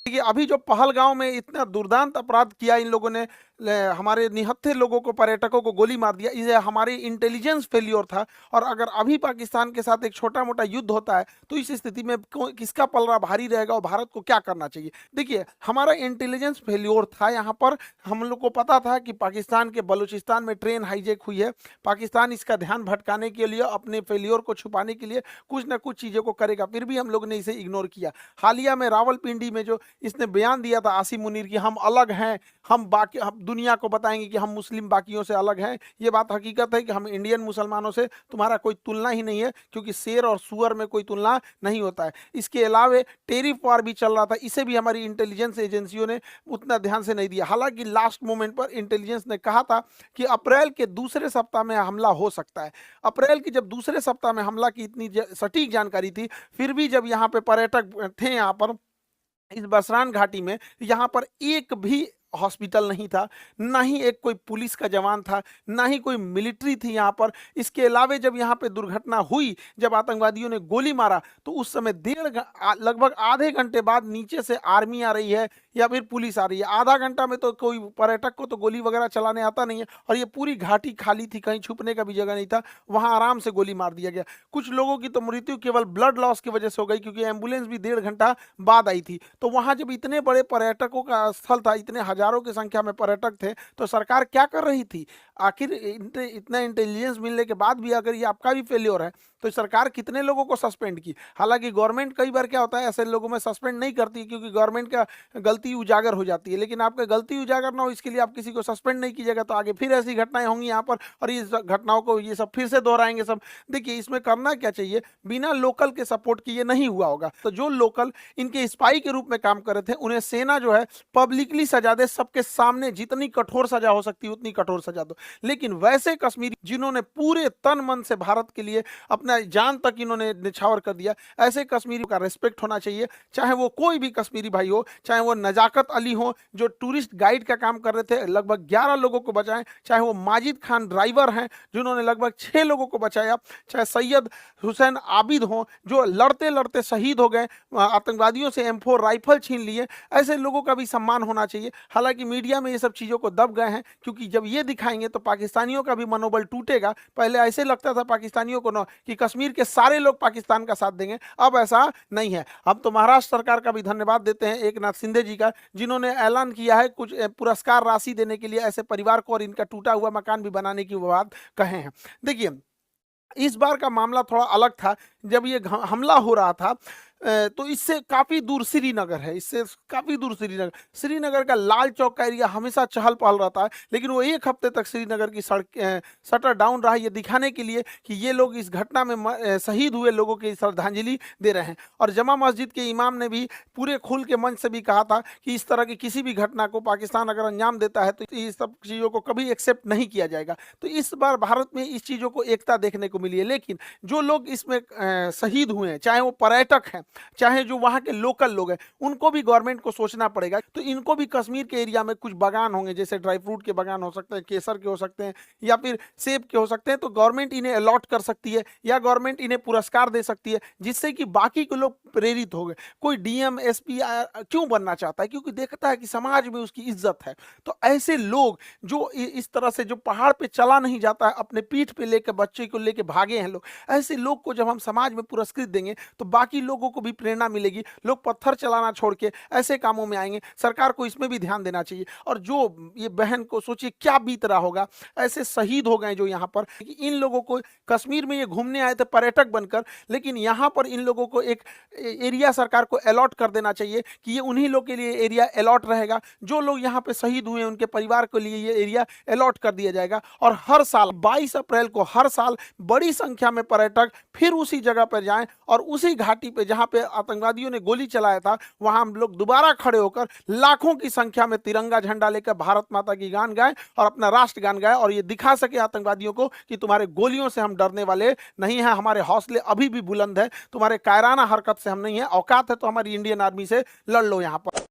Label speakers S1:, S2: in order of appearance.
S1: देखिए अभी जो पहलगांव में इतना दुर्दांत अपराध किया इन लोगों ने, हमारे निहत्थे लोगों को, पर्यटकों को गोली मार दिया, ये हमारी इंटेलिजेंस फेल्योर था। और अगर अभी पाकिस्तान के साथ एक छोटा मोटा युद्ध होता है तो इस स्थिति में किसका पलड़ा भारी रहेगा और भारत को क्या करना चाहिए। देखिए हमारा इंटेलिजेंस फेल्योर था यहाँ पर। हम लोग को पता था कि पाकिस्तान के बलूचिस्तान में ट्रेन हाईजैक हुई है, पाकिस्तान इसका ध्यान भटकाने के लिए, अपने फेल्योर को छुपाने के लिए कुछ ना कुछ चीज़ों को करेगा, फिर भी हम लोग ने इसे इग्नोर किया। हालिया में रावलपिंडी में जो इसने बयान दिया था आसिम मुनीर की, हम अलग हैं, हम दुनिया को बताएंगे कि हम मुस्लिम बाकियों से अलग हैं, ये बात हकीकत है कि हम इंडियन मुसलमानों से तुम्हारा कोई तुलना ही नहीं है, क्योंकि शेर और सुअर में कोई तुलना नहीं होता है। इसके अलावा टेरिफ वार भी चल रहा था, इसे भी हमारी इंटेलिजेंस एजेंसियों ने उतना ध्यान से नहीं दिया। हालांकि लास्ट मोमेंट पर इंटेलिजेंस ने कहा था कि अप्रैल के दूसरे सप्ताह में हमला हो सकता है। अप्रैल की जब दूसरे सप्ताह में हमला की इतनी सटीक जानकारी थी, फिर भी जब यहाँ पे पर्यटक थे, यहाँ पर इस बसरान घाटी में, यहाँ पर एक भी हॉस्पिटल नहीं था, ना ही एक कोई पुलिस का जवान था, ना ही कोई मिलिट्री थी यहाँ पर। इसके अलावे जब यहाँ पे दुर्घटना हुई, जब आतंकवादियों ने गोली मारा, तो उस समय लगभग आधे घंटे बाद नीचे से आर्मी आ रही है या फिर पुलिस आ रही है। आधा घंटा में तो कोई पर्यटक को तो गोली वगैरह चलाने आता नहीं है, और ये पूरी घाटी खाली थी, कहीं छुपने का भी जगह नहीं था, वहां आराम से गोली मार दिया गया। कुछ लोगों की तो मृत्यु केवल ब्लड लॉस की वजह से हो गई, क्योंकि एम्बुलेंस भी 1.5 घंटा बाद आई थी। तो वहां जब इतने बड़े पर्यटकों का स्थल था, इतने हजारों की संख्या में पर्यटक थे, तो सरकार क्या कर रही थी? आखिर इतना इंटेलिजेंस मिलने के बाद भी अगर ये आपका भी फेल्योर है, तो सरकार कितने लोगों को सस्पेंड की? हालांकि गवर्नमेंट कई बार क्या होता है, ऐसे लोगों में सस्पेंड नहीं करती, क्योंकि गवर्नमेंट का गलती उजागर हो जाती है। लेकिन आपका गलती उजागर ना हो, इसके लिए आप किसी को सस्पेंड नहीं कीजिएगा, तो आगे फिर ऐसी घटनाएं होंगी यहाँ पर, और इस घटनाओं को ये सब फिर से दोहराएंगे सब। देखिए इसमें करना क्या चाहिए, बिना लोकल के सपोर्ट के ये नहीं हुआ होगा। तो जो लोकल इनके स्पाई के रूप में काम कर रहे थे, उन्हें सेना जो है पब्लिकली सजा दे, सबके सामने जितनी कठोर सजा हो सकती है उतनी कठोर सजा दो। लेकिन वैसे कश्मीरी जिन्होंने पूरे तन मन से भारत के लिए अपना जान तक इन्होंने निछावर कर दिया, ऐसे कश्मीरी का रिस्पेक्ट होना चाहिए। चाहे वो कोई भी कश्मीरी भाई हो, चाहे वो नजाकत अली हो जो टूरिस्ट गाइड का काम कर रहे थे, लगभग 11 लोगों को बचाएं, चाहे वो माजिद खान ड्राइवर हैं जिन्होंने लगभग 6 लोगों को बचाया, चाहे सैयद हुसैन आबिद हो जो लड़ते लड़ते शहीद हो गए, आतंकवादियों से M4 राइफल छीन लिए, ऐसे लोगों का भी सम्मान होना चाहिए। हालांकि मीडिया में ये सब चीज़ों को दब गए हैं, क्योंकि जब ये दिखाएंगे तो पाकिस्तानियों का भी मनोबल टूटेगा। पहले ऐसे लगता था पाकिस्तानियों को कि कश्मीर के सारे लोग पाकिस्तान का साथ देंगे, अब ऐसा नहीं है। हम तो महाराष्ट्र सरकार का भी धन्यवाद देते हैं, एकनाथ शिंदे जी का, जिन्होंने ऐलान किया है कुछ पुरस्कार राशि देने के लिए ऐसे परिवार को, और इनका टूटा हुआ मकान भी बनाने की बात कहे हैं। देखिए इस बार का मामला थोड़ा अलग था। जब ये हमला हो रहा था, तो इससे काफ़ी दूर श्रीनगर है, इससे काफ़ी दूर श्रीनगर का लाल चौक का एरिया हमेशा चहल पहल रहता है, लेकिन वो एक हफ्ते तक श्रीनगर की सड़क शटर डाउन रहा, ये दिखाने के लिए कि ये लोग इस घटना में शहीद हुए लोगों की श्रद्धांजलि दे रहे हैं। और जमा मस्जिद के इमाम ने भी पूरे खुल के मंच से भी कहा था कि इस तरह की किसी भी घटना को पाकिस्तान अगर अंजाम देता है तो इस सब चीज़ों को कभी एक्सेप्ट नहीं किया जाएगा। तो इस बार भारत में इस चीज़ों को एकता देखने को मिली है। लेकिन जो लोग इसमें शहीद हुए हैं, चाहे वो पर्यटक हैं, चाहे जो वहाँ के लोकल लोग हैं, उनको भी गवर्नमेंट को सोचना पड़ेगा। तो इनको भी कश्मीर के एरिया में कुछ बागान होंगे, जैसे ड्राई फ्रूट के बागान हो सकते हैं, केसर के हो सकते हैं, या फिर सेब के हो सकते हैं, तो गवर्नमेंट इन्हें अलॉट कर सकती है, या गवर्नमेंट इन्हें पुरस्कार दे सकती है, जिससे कि बाकी के लोग प्रेरित हो गए। कोई DM SP क्यों बनना चाहता है? क्योंकि देखता है कि समाज में उसकी इज्जत है। तो ऐसे लोग जो इस तरह से, जो पहाड़ पे चला नहीं जाता है, अपने पीठ पे लेकर बच्चे को लेकर भागे हैं लोग, ऐसे लोग को जब हम समाज में पुरस्कृत देंगे तो बाकी लोगों को भी प्रेरणा मिलेगी, लोग पत्थर चलाना छोड़ के ऐसे कामों में आएंगे। सरकार को इसमें भी ध्यान देना चाहिए। और जो ये बहन को सोचिए क्या बीत रहा होगा, ऐसे शहीद हो गए जो यहाँ पर, इन लोगों को कश्मीर में ये घूमने आए थे पर्यटक बनकर, लेकिन यहाँ पर इन लोगों को एक एरिया सरकार को अलॉट कर देना चाहिए कि ये उन्हीं लोग के लिए एरिया अलॉट रहेगा। जो लोग यहाँ पे शहीद हुए उनके परिवार के लिए ये एरिया अलॉट कर दिया जाएगा। और हर साल 22 अप्रैल को हर साल बड़ी संख्या में पर्यटक फिर उसी जगह पर जाएं, और उसी घाटी पे जहाँ पे आतंकवादियों ने गोली चलाया था, वहां हम लोग दोबारा खड़े होकर लाखों की संख्या में तिरंगा झंडा लेकर भारत माता की गान गाएं और अपना राष्ट्र गान गाएं, और ये दिखा सके आतंकवादियों को कि तुम्हारे गोलियों से हम डरने वाले नहीं हैं, हमारे हौसले अभी भी बुलंद है, तुम्हारे कायराना हरकत से हम नहीं है, औकात है तो हमारी इंडियन आर्मी से लड़ लो यहाँ पर।